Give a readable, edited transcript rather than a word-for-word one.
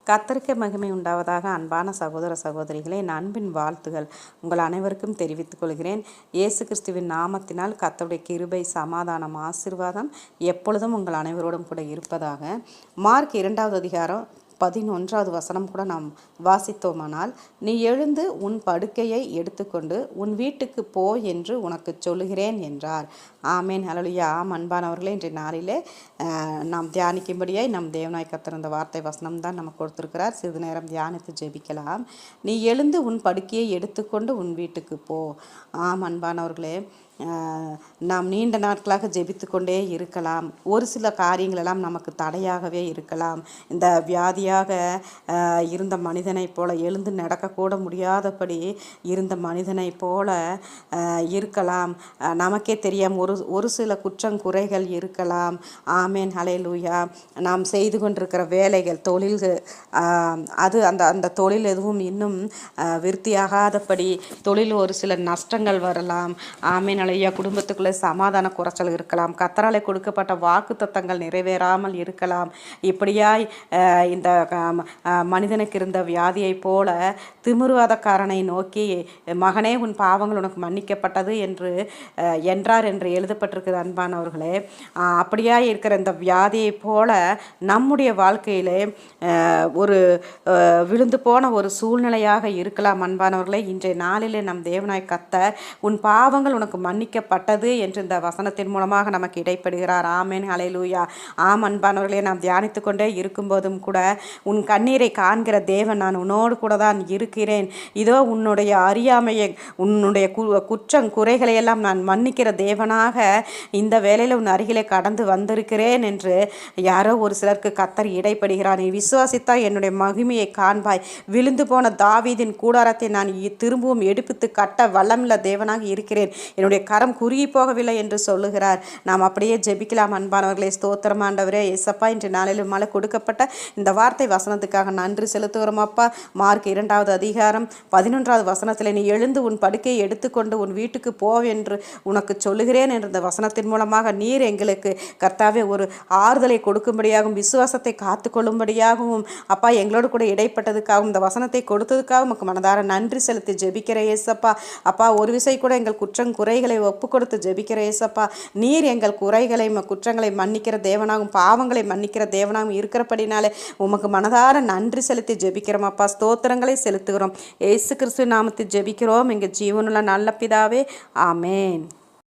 கர்த்தருக்கு மகிமை உண்டாவதாக. அன்பான சகோதர சகோதரிகளே, என் அன்பின் வாழ்த்துகள் உங்கள் அனைவருக்கும் தெரிவித்துக் கொள்கிறேன். இயேசு கிறிஸ்துவின் நாமத்தினால் கர்த்தருடைய கிருபை, சமாதானம், ஆசீர்வாதம் எப்பொழுதும் உங்கள் அனைவரோடும் கூட இருப்பதாக. மார்க் 2வது அதிகாரம் 11வது வசனம் கூட நாம் வாசித்தோமானால், நீ எழுந்து உன் படுக்கையை எடுத்துக்கொண்டு உன் வீட்டுக்கு போ என்று உனக்கு சொல்லுகிறேன் என்றார். ஆமேன், ஹல்லேலூயா. அன்பானவர்களே, இன்றைய நாளிலே நாம் தியானிக்கும்படியாய் நம் தேவனாய் கர்த்தர் இந்த வார்த்தை வசனம் தான் நமக்கு கொடுத்திருக்கிறார். சிறிது நேரம் தியானித்து ஜெபிக்கலாம். நீ எழுந்து உன் படுக்கையை எடுத்துக்கொண்டு உன் வீட்டுக்கு போ. அன்பானவர்களே, நாம் நீண்ட நாட்களாக ஜெபித்து கொண்டே இருக்கலாம். ஒரு சில காரியங்களெல்லாம் நமக்கு தடையாகவே இருக்கலாம். இந்த வியாதியாக இருந்த மனிதனைப் போல, எழுந்து நடக்கக்கூட முடியாதபடி இருந்த மனிதனைப் போல இருக்கலாம். நமக்கே தெரியாமல் ஒரு சில குறைகள் இருக்கலாம். ஆமேன், ஹல்லேலூயா. நாம் செய்து கொண்டிருக்கிற வேலைகள், தொழில்கள், அது அந்த தொழில் எதுவும் இன்னும் விருத்தியாகாதபடி தொழில் ஒரு சில நஷ்டங்கள் வரலாம். ஆமேன், ஹல்லேலூயா. குடும்பத்துக்குள்ளே சமாதான குறைச்சல் இருக்கலாம். கர்த்தராலே கொடுக்கப்பட்ட வாக்கு தத்தங்கள் நிறைவேறாமல் இருக்கலாம். இப்படியாய் இந்த மனிதனுக்கு இருந்த வியாதியைப் போல திமிருவாதக்காரனை நோக்கி, மகனே உன் பாவங்கள் உனக்கு மன்னிக்கப்பட்டது என்றார் என்று எழுதப்பட்டிருக்குது. அன்பானவர்களே, அப்படியாய் இருக்கிற இந்த வியாதியைப் போல நம்முடைய வாழ்க்கையிலே ஒரு விழுந்து போன ஒரு சூழ்நிலையாக இருக்கலாம். அன்பானவர்களே, இன்றைய நாளிலே நம் தேவனாய் கர்த்தர் உன் பாவங்கள் உனக்கு மன்னிக்கப்பட்டது என்று இந்த வசனத்தின் மூலமாக நமக்கு இடைப்படுகிறார். ஆமேன், ஹல்லேலூயா. அன்பானவர்களே, நாம் தியானித்து கொண்டே இருக்கும்போதும் கூட, உன் கண்ணீரை காண்கிற தேவன் நான் உன்னோடு கூட தான் இருக்கிறேன். இதோ உன்னுடைய அறியாமையை, உன்னுடைய குறைகளையெல்லாம் நான் மன்னிக்கிற தேவனாக இந்த வேளையில் உன் அருகிலே கடந்து வந்திருக்கிறேன் என்று யாரோ ஒரு சிலருக்கு கர்த்தர் இடைப்படுகிறார். நீ விசுவாசித்தா என்னுடைய மகிமையை காண்பாய். விழுந்து போன தாவீதின் கூடாரத்தை நான் திரும்பவும் எடுப்பித்து கட்ட வல்லமுள்ள தேவனாக இருக்கிறேன். என்னுடைய கரம் குறுகி போகவில்லை என்று சொல்லுகிறார். நாம் அப்படியே ஜெபிக்கலாம். அன்பானவர்களே, ஸ்தோத்திரம் ஆண்டவரே. ஏசப்பா, இன்று நாளில் மழை கொடுக்கப்பட்ட இந்த வார்த்தை வசனத்துக்காக நன்றி செலுத்துகிறோம் அப்பா. மார்க் 2வது அதிகாரம் 11வது வசனத்தில், நீ எழுந்து உன் படுக்கையை எடுத்துக்கொண்டு உன் வீட்டுக்கு போ என்று உனக்கு சொல்லுகிறேன் என்ற இந்த வசனத்தின் மூலமாக நீர் எங்களுக்கு கர்த்தாவே ஒரு ஆறுதலை கொடுக்கும்படியாகவும், விசுவாசத்தை காத்து கொள்ளும்படியாகவும் அப்பா எங்களோடு கூட இடைப்பட்டதுக்காகவும், இந்த வசனத்தை கொடுத்ததுக்காகவும் உமக்கு மனதார நன்றி செலுத்தி ஜெபிக்கிற ஏசப்பா. அப்பா, ஒரு விசை கூட எங்கள் குறைகளை ஒப்பு கொடுத்து ஜெபிக்கிற ஏசப்பா. நீர் எங்கள் குற்றங்களை மன்னிக்கிற தேவனாகவும் பாவங்களை மன்னிக்கிற தேவனாகவும் இருக்கிறபடினாலே உமக்கு மனதார நன்றி செலுத்தி ஜெபிக்கிறோம் அப்பா. ஸ்தோத்திரங்களை செலுத்துகிறோம். இயேசு கிறிஸ்து நாமத்தில் ஜெபிக்கிறோம் எங்கள் ஜீவனுள்ள நல்ல பிதாவே. ஆமேன்.